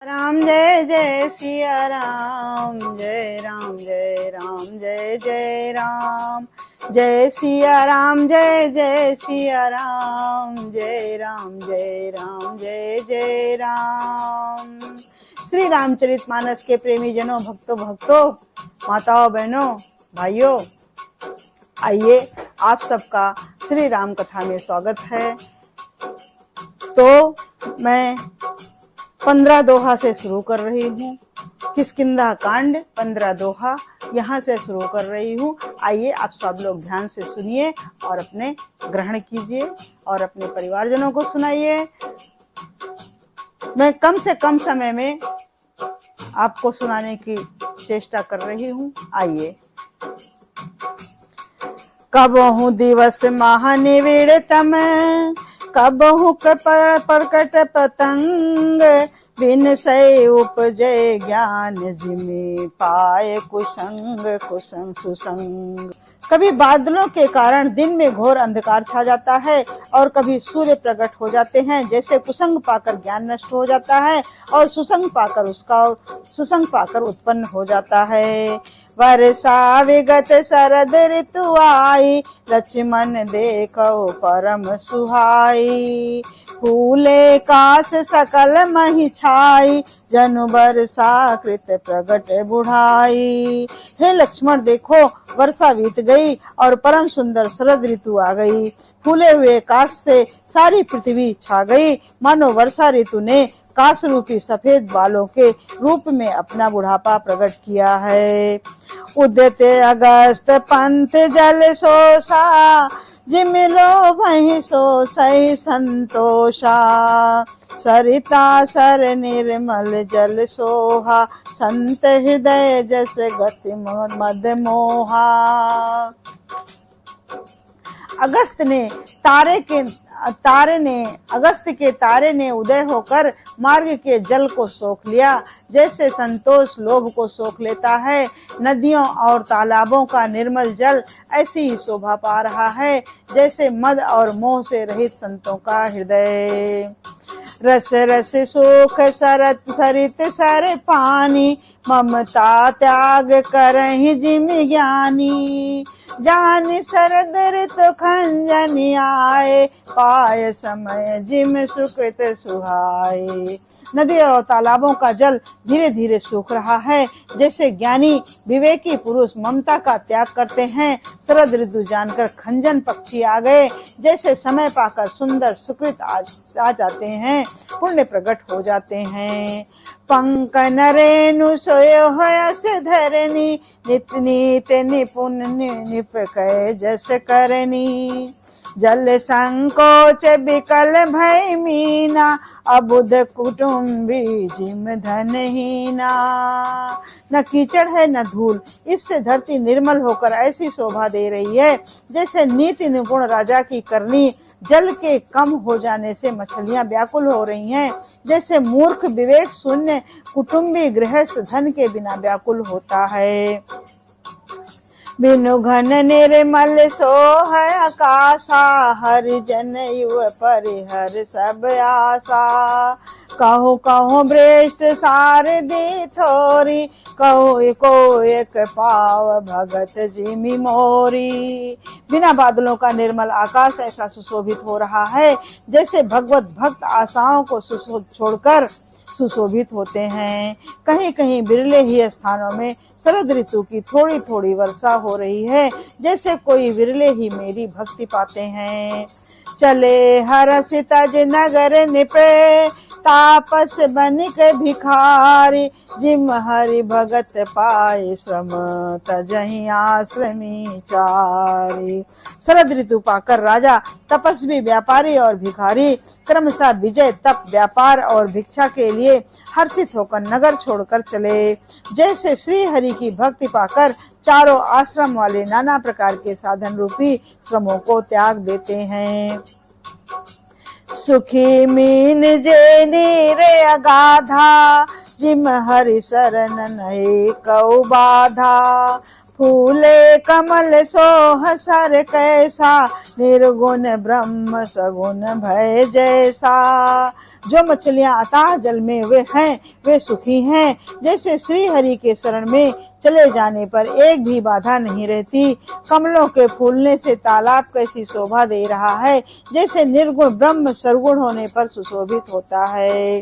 राम जय जय सिया राम, जय राम जय राम, जय जय राम, जय सिया राम, जय जय सिया राम, जय राम जय राम, जय जय राम। श्री रामचरितमानस के प्रेमी जनों, भक्तों, माताओं, बहनों, भाइयों, आइए आप सबका श्री राम कथा में स्वागत है। तो मैं 15 दोहा से शुरू कर रही हूँ। किष्किंधा कांड 15 दोहा यहाँ से शुरू कर रही हूँ। आइए आप सब लोग ध्यान से सुनिए और अपने ग्रहण कीजिए और अपने परिवारजनों को सुनाइए। मैं कम से कम समय में आपको सुनाने की चेष्टा कर रही हूँ। आइए। कबहु दिवस महानिविड़तम, कबहु प्रकट पतंग, बिन सै उपजय ज्ञान जिमि पाए कुसंग सुसंग। कभी बादलों के कारण दिन में घोर अंधकार छा जाता है और कभी सूर्य प्रकट हो जाते हैं, जैसे कुसंग पाकर ज्ञान नष्ट हो जाता है और सुसंग पाकर उत्पन्न हो जाता है। वर्षा विगत शरद ऋतु आई, लक्ष्मण देखो परम सुहाई, फूले काश सकल महि छाई, जनु बरसा कृत प्रगट बुढ़ाई। हे लक्ष्मण देखो, वर्षा बीत गई और परम सुंदर शरद ऋतु आ गई। फूले हुए काश से सारी पृथ्वी छा गई, मानो वर्षा ऋतु ने काश रूपी सफेद बालों के रूप में अपना बुढ़ापा प्रकट किया है। उदित अगस्त पंथ जल सोसा, जिमिलो वही सो सही संतोषा, सरिता सर निर्मल जल सोहा, संत हृदय जस गति मद मोहा। अगस्त के तारे ने उदय होकर मार्ग के जल को सोख लिया, जैसे संतोष लोभ को सोख लेता है। नदियों और तालाबों का निर्मल जल ऐसी ही शोभा पा रहा है, जैसे मद और मोह से रहित संतों का हृदय। रस रस सुख सरित सर पानी, ममता त्याग करहि जिमि ज्ञानी, जानि शरद ऋतु खंजनि आए, पाय समय जिम सुकृत सुहाए। नदी और तालाबों का जल धीरे धीरे सूख रहा है, जैसे ज्ञानी विवेकी पुरुष ममता का त्याग करते हैं। शरद ऋतु जानकर खंजन पक्षी आ गए, जैसे समय पाकर सुंदर सुकृत आ जाते हैं, पुण्य प्रकट हो जाते हैं। पंकन रेणु सोयो हयस धरनी, नित नीत निपुण निपकै जस करनी, जल संकोच विकल भय मीना, अबुध कुटुम्बी जिम धनहीना। न कीचड़ है न धूल, इससे धरती निर्मल होकर ऐसी शोभा दे रही है, जैसे नीति निपुण राजा की करनी। जल के कम हो जाने से मछलियां व्याकुल हो रही हैं, जैसे मूर्ख विवेक शून्य कुटुंबी गृहस्थ धन के बिना व्याकुल होता है। बिनु घन निर्मल सोह आकाशा, हरिजन युव परिहर सब आशा, कहो कहो भ्रष्ट सारथी थोरी, कहो को एक पाव भगत जिमि मोरी। बिना बादलों का निर्मल आकाश ऐसा सुशोभित हो रहा है, जैसे भगवत भक्त आशाओं को छोड़कर सुशोभित होते हैं। कहीं कहीं बिरले ही स्थानों में शरद ऋतु की थोड़ी थोड़ी वर्षा हो रही है, जैसे कोई विरले ही मेरी भक्ति पाते हैं। चले हरष तज नगर निपे, तापस बनिक भिखारी, जिम हरि भगत पाए श्रम तजहि आश्रमी चारी। शरद ऋतु पाकर राजा, तपस्वी, व्यापारी और भिखारी क्रमशः विजय, तप, व्यापार और भिक्षा के लिए हर्षित होकर नगर छोड़कर चले। जैसे श्री हरि की भक्ति पाकर चारों आश्रम वाले नाना प्रकार के साधन रूपी श्रमों को त्याग देते हैं। सुखी मीन जे नीरे अगाधा, जिम हरि शरण नहीं कौ बाधा, फूले कमल सोह सर कैसा, निर्गुण ब्रह्म सगुण भय जैसा, जो मछलियां अथाह जल में वे हैं वे सुखी हैं। जैसे श्री हरि के शरण में चले जाने पर एक भी बाधा नहीं रहती। कमलों के फूलने से तालाब कैसी शोभा दे रहा है, जैसे निर्गुण ब्रह्म सर्वगुण होने पर सुशोभित होता है।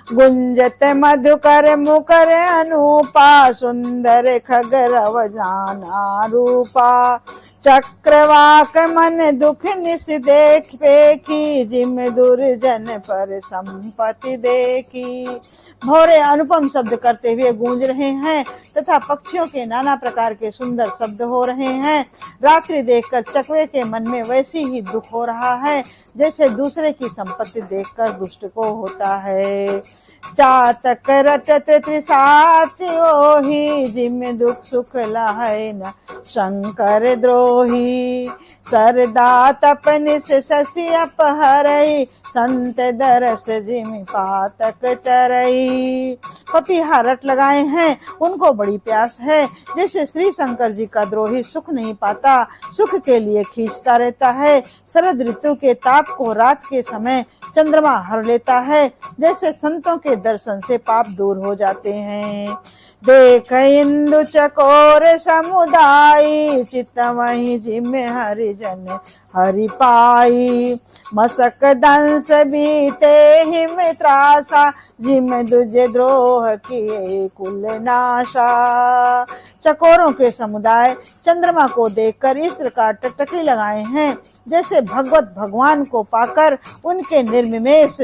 गुंजत मधुकर मुकर अनूपा, सुंदर खगरव जाना रूपा। चक्रवाक मन दुख निस देख पेखी, जिम दुर्जन पर संपत्ति देखी। भौरे अनुपम शब्द करते हुए गूंज रहे हैं तथा पक्षियों के नाना प्रकार के सुंदर शब्द हो रहे हैं। रात्रि देखकर चकवे के मन में वैसी ही दुख हो रहा है जैसे दूसरे की संपत्ति देखकर दुष्ट को होता है। चातक रटत त्रिसात ओही, जिम दुख सुख लहै न शंकर द्रोही। सरदा तपन से शशि अपहरई, संत दरस जिम पातक चरई। पपीहा रट लगाए हैं, उनको बड़ी प्यास है। जैसे श्री शंकर जी का द्रोही सुख नहीं पाता, सुख के लिए खींचता रहता है। शरद ऋतु के ताप को रात के समय चंद्रमा हर लेता है। जैसे संतों के दर्शन से पाप दूर हो जाते हैं। देख इंदु चकोर समुदाय, चित्त वही जिम हरिजन हरि पाई। मसक दंस बीते हिम त्रासा, जिम दुज द्रोह किए कुल नाशा। चकोरों के समुदाय चंद्रमा को देखकर इस प्रकार टकटकी लगाए हैं जैसे भगवत भगवान को पाकर उनके निर्निमेष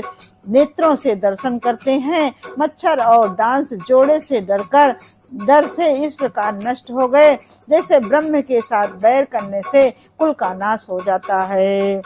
नेत्रों से दर्शन करते हैं। मच्छर और डांस जोड़े से डर से इस प्रकार नष्ट हो गए जैसे ब्रह्म के साथ बैर करने से कुल का नाश हो जाता है।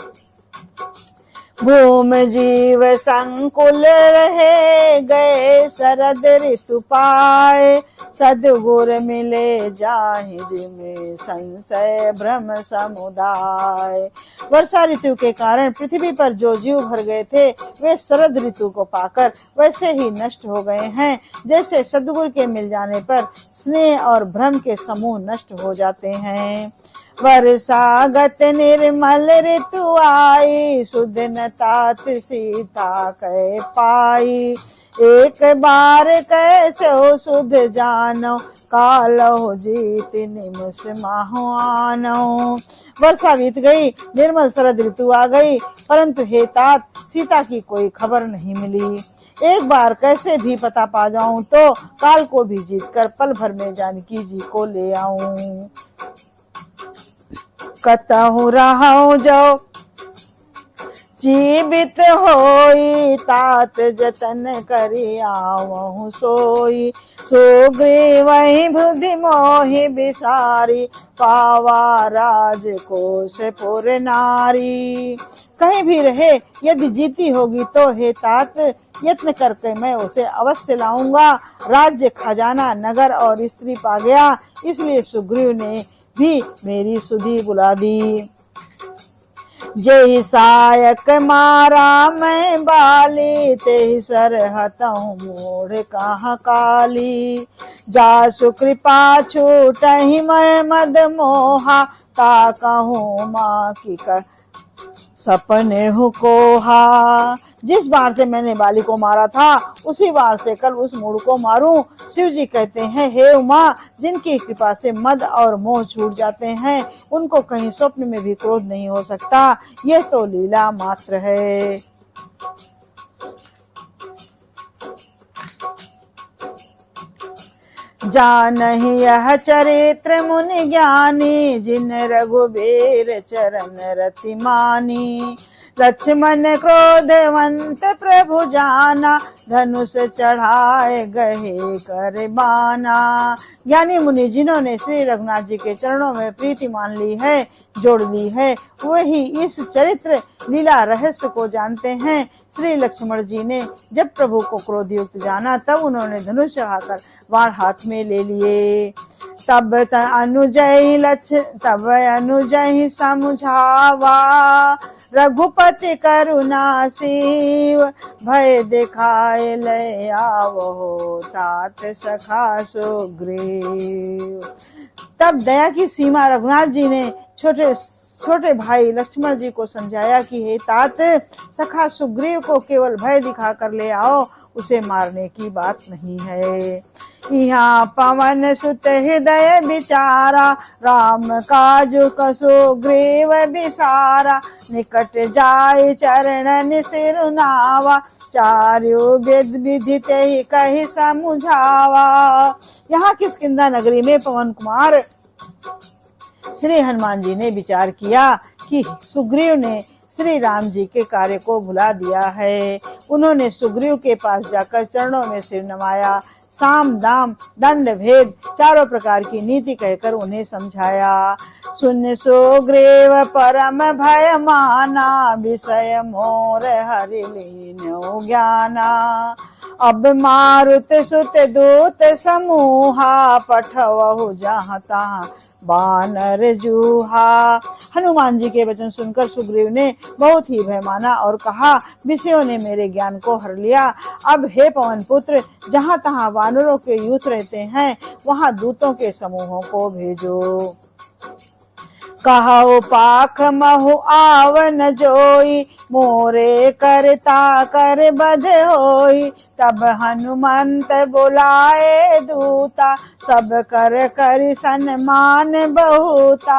भूम जीव संकुल रहे गए, शरद ऋतु पाए। सद्गुर मिले जाहि जिमे संशय भ्रम समुदाय। वर्षा ऋतु के कारण पृथ्वी पर जो जीव भर गए थे वे शरद ऋतु को पाकर वैसे ही नष्ट हो गए हैं जैसे सद्गुरु के मिल जाने पर स्नेह और भ्रम के समूह नष्ट हो जाते हैं। वर्षागत निर्मल ऋतु आई, सुदनता सीता कह पाई। एक बार कैसे सुध जानो, कालो जीत निमिष माहुआनो। वर्षा बीत गई, निर्मल शरद ऋतु आ गई, परंतु हे तात सीता की कोई खबर नहीं मिली। एक बार कैसे भी पता पा जाऊं तो काल को भी जीतकर पल भर में जानकी जी को ले आऊं। कतहु रहूं जो जीवित होई, तात जतन करी आवहु सोई। सुग्रीवहि बुद्धि मोहि बिसारी, पावा राजकोष पुर नारी। कहीं भी रहे यदि जीती होगी तो हे तात यत्न करके मैं उसे अवश्य लाऊंगा। राज्य खजाना नगर और स्त्री पा गया, इसलिए सुग्रीव ने भी मेरी सुधि बुला दी। जय सायक मारा मैं बाली, ते सरहतहु मूढ़ कहाँ काली। जासु कृपा छूटहि मैं मद मोहा, ता कहूँ माँ की कर सपने हो कोहा। जिस बार से मैंने बाली को मारा था उसी बार से कल उस मूढ़ को मारूं। शिव जी कहते हैं, हे उमा, जिनकी कृपा से मद और मोह छूट जाते हैं उनको कहीं स्वप्न में भी क्रोध नहीं हो सकता। यह तो लीला मात्र है। जानहि यह चरित्र मुनि ज्ञानी, जिन रघुबीर चरण रति मानी। लक्ष्मण क्रोधवंत प्रभु जाना, धनुष चढ़ाए गहे कर बाना। ज्ञानी मुनि जिन्होंने श्री रघुनाथ जी के चरणों में प्रीति मान ली है, जोड़ ली है, वही इस चरित्र लीला रहस्य को जानते हैं। श्री लक्ष्मण जी ने जब प्रभु को क्रोध युक्त जाना तब उन्होंने धनुष चढ़ाकर बाण हाथ में ले लिए। तब अनुजहि समझावा, रघुपति करुणा शिव। भय दिखाए ले आवो, तात सखा सुग्रीव। तब दया की सीमा रघुनाथ जी ने छोटे छोटे भाई लक्ष्मण जी को समझाया कि हे तात, सखा सुग्रीव को केवल भय दिखा कर ले आओ, उसे मारने की बात नहीं है। यहाँ पवन सुत हृदय विचारा, राम काज कसो ग्रीव विसारा, निकट जाय चरणन सिरुनावा, चार्यो वेद विदित ही कहि समुझावा। यहाँ किष्किंधा नगरी में पवन कुमार श्री हनुमान जी ने विचार किया कि सुग्रीव ने श्री राम जी के कार्य को भुला दिया है। उन्होंने सुग्रीव के पास जाकर चरणों में सिर नवाया, साम दाम दंड भेद चारों प्रकार की नीति कहकर उन्हें समझाया। सुन सुग्रीव परम भय माना, विषय मोर हरि लीन्यो ज्ञाना, अब मारुत सुत दूत समूहा, पठवहु जहाँ तहाँ बानर जूहा। हनुमान जी के वचन सुनकर सुग्रीव ने बहुत ही भय माना और कहा, विषयों ने मेरे ज्ञान को हर लिया। अब हे पवन पुत्र, जहाँ तहाँ वानरों के यूथ रहते हैं, वहाँ दूतों के समूहों को भेजो। कहो पाख महु आवन जोई, मोरे करता कर बध होई, तब हनुमंत बुलाए दूता, सब कर कर सन्मान बहुता।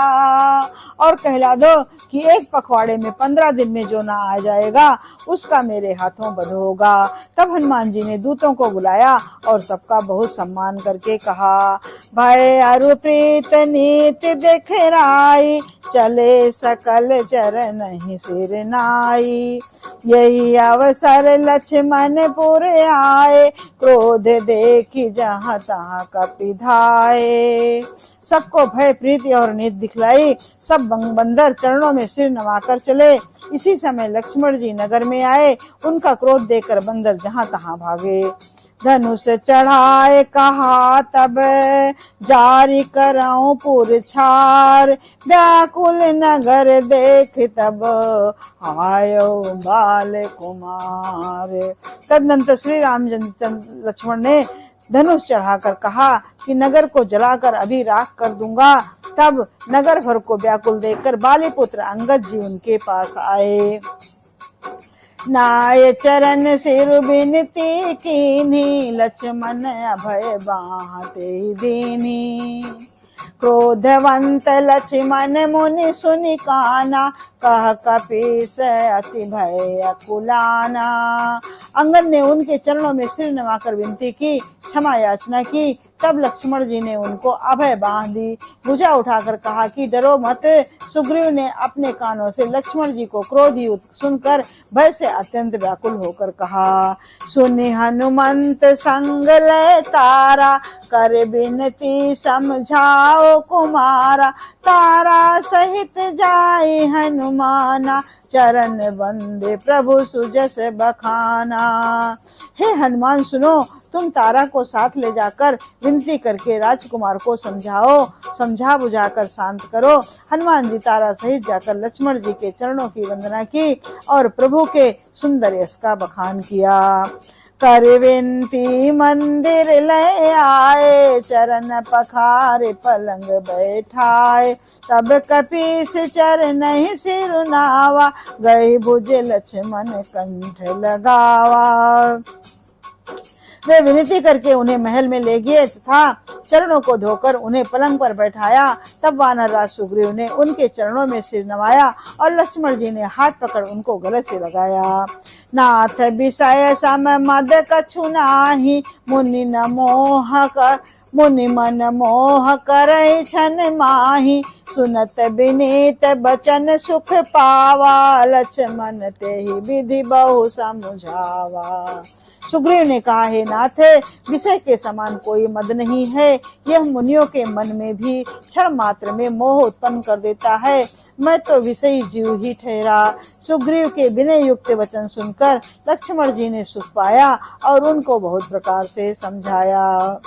और कहला दो कि एक पखवाड़े में 15 दिन में जो ना आ जाएगा, उसका मेरे हाथों बध होगा। तब हनुमान जी ने दूतों को बुलाया और सबका बहुत सम्मान करके कहा, भय अरु प्रीत नीत दिखराई, चले सकल चरण ही सिर नाई, यही अवसर लक्ष्मण पुर आए, क्रोध देखी जहाँ तहाँ कपिधाए। सबको भय प्रीति और नीत दिखलाई, सब बंदर चरणों में सिर नवाकर चले। इसी समय लक्ष्मण जी नगर में आए, उनका क्रोध देखकर बंदर जहाँ तहाँ भागे। धनुष चढ़ाए कहा तब, जारी कराऊं पुर छार, व्याकुल नगर देख तब, आयो बाल कुमार। तदनंतर श्री राम लक्ष्मण ने धनुष चढ़ाकर कहा कि नगर को जलाकर अभी राख कर दूंगा। तब नगर भर को व्याकुल देखकर बालीपुत्र अंगद जी उनके पास आए। नाय चरण सिर बिनती कीन्ही, लक्ष्मण अभय बाहते दीनी, क्रोधवंत लक्ष्मण मुनि सुनि काना, कह कपीस अति भय अकुलाना। अंगद ने उनके चरणों में सिर नवाकर विनती की, क्षमा याचना की। तब लक्ष्मण जी ने उनको अभय बांध दी, भुजा उठाकर कहा कि डरो मत। सुग्रीव ने अपने कानों से लक्ष्मण जी को क्रोधी सुनकर भय से अत्यंत व्याकुल होकर कहा, सुनि हनुमंत संग लय तारा, कर बिनती समझाओ कुमारा, तारा सहित जाय हनुमाना, चरण बंदे प्रभु सुजस बखाना। हे हनुमान सुनो, तुम तारा को साथ ले जाकर विनती करके राजकुमार को समझाओ, समझा बुझाकर शांत करो। हनुमान जी तारा सहित जाकर लक्ष्मण जी के चरणों की वंदना की और प्रभु के सुंदर यश का बखान किया। कर विनती मंदिर ले आए, चरण पखारे पलंग बैठाए, तब कपीस चरण ही सिर नावा, गए भुज लक्ष्मण कंठ लगावा। वे विनती करके उन्हें महल में ले गए तथा चरणों को धोकर उन्हें पलंग पर बैठाया। तब वानर राज सुग्रीव ने उनके चरणों में सिर नवाया और लक्ष्मण जी ने हाथ पकड़ उनको गले से लगाया। नाथ विषय सम मद कछु नाही, मुनि न मोह कर मुनि मन मोह करई छन माही, सुनत विनीत बचन सुख पावा, लक्ष्मण तेहि विधि बहु समझावा। सुग्रीव ने कहा, हे नाथ, विषय के समान कोई मद नहीं है। यह मुनियों के मन में भी क्षण मात्र में मोह उत्पन्न कर देता है। मैं तो विषयी जीव ही ठहरा। सुग्रीव के विनय युक्त वचन सुनकर लक्ष्मण जी ने सुख पाया और उनको बहुत प्रकार से समझाया।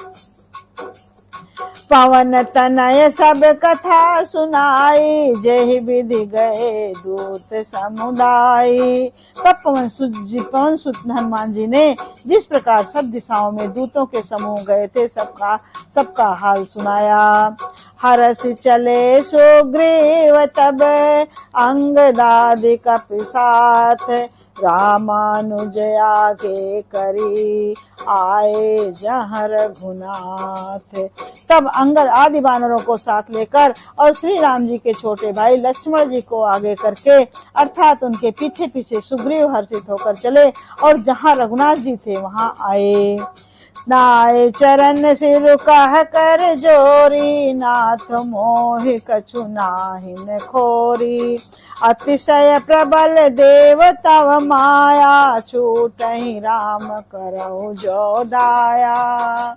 पवन तनय सब कथा सुनाई, जय विधि गए दूत समुदाय। तब पवन सुत हनुमान जी ने जिस प्रकार सब दिशाओं में दूतों के समूह गए थे, सबका हाल सुनाया। हरस चले सुग्रीव तब अंगदादि कपि साथ, रामानुज आगे करी आए जहाँ रघुनाथ। तब अंगद आदि वानरों को साथ लेकर और श्री राम जी के छोटे भाई लक्ष्मण जी को आगे करके अर्थात उनके पीछे पीछे सुग्रीव हर्षित होकर चले और जहाँ रघुनाथ जी थे वहां आए। नाय चरण सिर कह कर जोरी, नाथ मोहि कछु नाहिन खोरी। अतिशय प्रबल देव तव माया, छूटहि राम करहु जो दाया।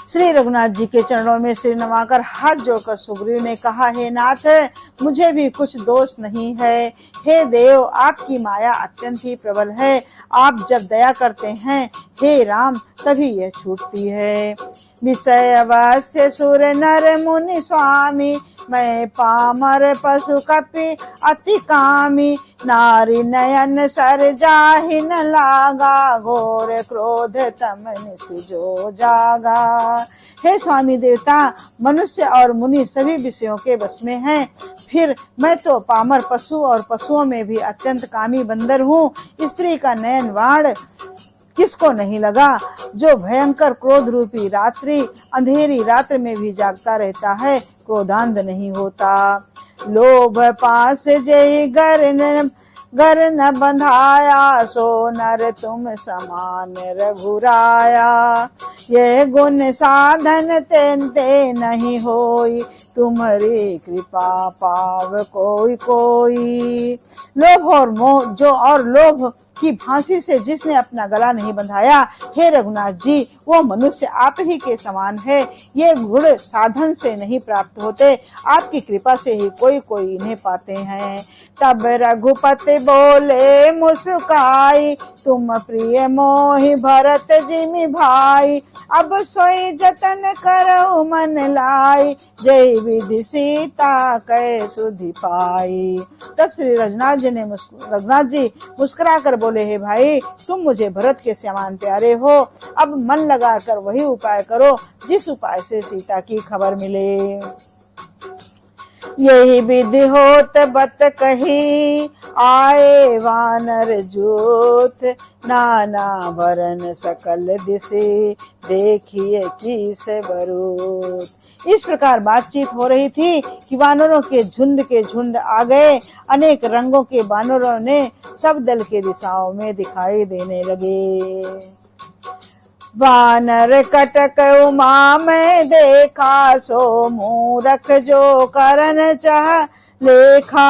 श्री रघुनाथ जी के चरणों में सिर नवाकर हाथ जोड़कर सुग्रीव ने कहा, हे नाथ, मुझे भी कुछ दोष नहीं है। हे देव, आपकी माया अत्यंत ही प्रबल है। आप जब दया करते हैं हे राम तभी यह छूटती है। विषय अवश्य सुर नर मुनि स्वामी, मैं पामर पशु कपि अति कामी। नारी नयन सर जाहि न लागा, घोर क्रोध तम निस जो जागा। हे स्वामी देवता, मनुष्य और मुनि सभी विषयों के वश में हैं, फिर मैं तो पामर पशु और पशुओं में भी अत्यंत कामी बंदर हूँ। स्त्री का नयन बाण किसको नहीं लगा, जो भयंकर क्रोध रूपी रात्रि अंधेरी रात्र में भी जागता रहता है, क्रोधांध नहीं होता। लोभ पास जय गर न बंधाया, सो नर तुम समान रघुराया। ये गुण साधन ते नहीं होई, तुम्हारी कृपा पाव कोई कोई। लोभ और मोह जो और लोभ की फांसी से जिसने अपना गला नहीं बंधाया, हे रघुनाथ जी, वो मनुष्य आप ही के समान है। ये गुण साधन से नहीं प्राप्त होते, आपकी कृपा से ही कोई कोई इन्हें पाते हैं। तब रघुपति बोले मुस्काई, तुम प्रिय मोहि भरत जिमि भाई। अब सोई जतन करो मन लाई, जय विधि सीता कै सुधि पाई। तब श्री रघुनाथ जी मुस्कुरा कर बोले, हे भाई, तुम मुझे भरत के समान प्यारे हो। अब मन लगा कर वही उपाय करो जिस उपाय से सीता की खबर मिले। यही विधि होत बत कही, आए वानर जूथ। नाना वरन सकल दिशे, देखिए की से बरूथ। इस प्रकार बातचीत हो रही थी कि वानरों के झुंड आ गए। अनेक रंगों के वानरों ने सब दल के दिशाओं में दिखाई देने लगे। वानर कटक उमा में देखा, सो मूरख जो करन चाह लेखा।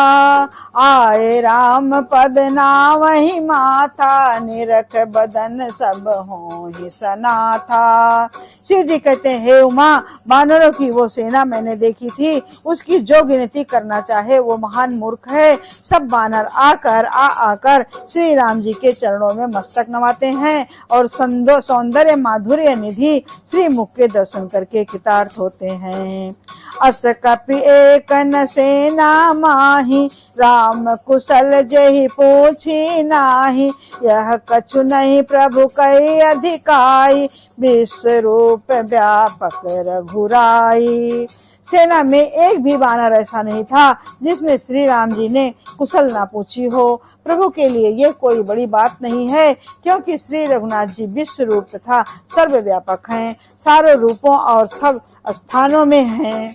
आए राम पद नावहि माथा, निरख बदन सब होहि सनाथा। शिव जी कहते हैं, हे उमा, वानरों की वो सेना मैंने देखी थी, उसकी जो गिनती करना चाहे वो महान मूर्ख है। सब वानर आकर श्री राम जी के चरणों में मस्तक नवाते हैं और सौंदर्य माधुर्य निधि श्री मुख के दर्शन करके कृतार्थ होते हैं। अस कपि एक न सेना माही, राम कुशल जहि पूछी नाही। यह कछु नहीं प्रभु कई अधिकाई, विश्व रूप व्यापक रघुराई। सेना में एक भी वानर ऐसा नहीं था जिसने श्री राम जी ने कुशल ना पूछी हो। प्रभु के लिए ये कोई बड़ी बात नहीं है, क्योंकि श्री रघुनाथ जी विश्व रूप तथा सर्वव्यापक हैं, सारे रूपों और सब स्थानों में हैं।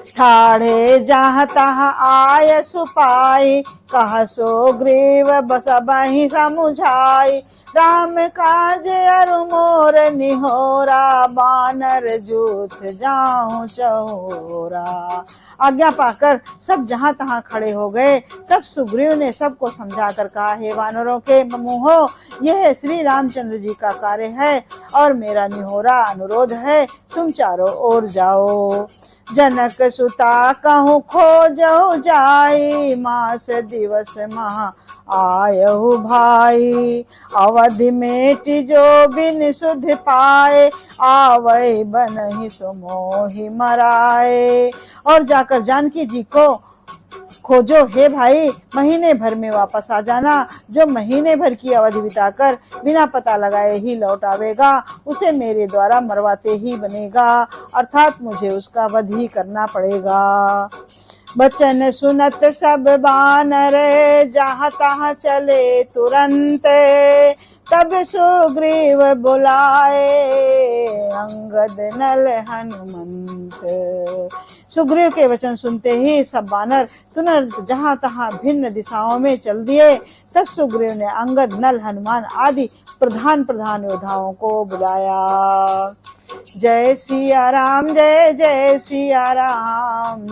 ठाढ़े जहाँ तहाँ आय सुपाई, कह सो ग्रीव बसबहि समुझाई। राम काज अरु मोर निहोरा, बानर जूथ जाऊं चहोरा। आज्ञा पाकर सब जहाँ तहाँ खड़े हो गए। तब सुग्रीव ने सबको समझा कर कहा, हे वानरों के मुँहो, यह श्री रामचंद्र जी का कार्य है और मेरा निहोरा अनुरोध है, तुम चारों ओर जाओ। जनक सुता कहूँ खोजहु जाई, मास दिवस महा आयहु भाई। अवधि मेटि जो बिन सुध पाए, आवै बनहि सुमोहि मराए। और जाकर जानकी जी को खोजो हे भाई, महीने भर में वापस आ जाना। जो महीने भर की अवधि बिताकर बिना पता लगाए ही लौट आवेगा, उसे मेरे द्वारा मरवाते ही बनेगा, अर्थात मुझे उसका वध ही करना पड़ेगा। बचन सुनत सब बानर, जहाँ तहाँ चले तुरंत। तब सुग्रीव बुलाए, अंगद नल हनुमंत। सुग्रीव के वचन सुनते ही सब बानर तुरंत जहां तहां भिन्न दिशाओं में चल दिए। तब सुग्रीव ने अंगद, नल, हनुमान आदि प्रधान प्रधान योद्धाओं को बुलाया। जय सिया राम, जय जय सिया राम।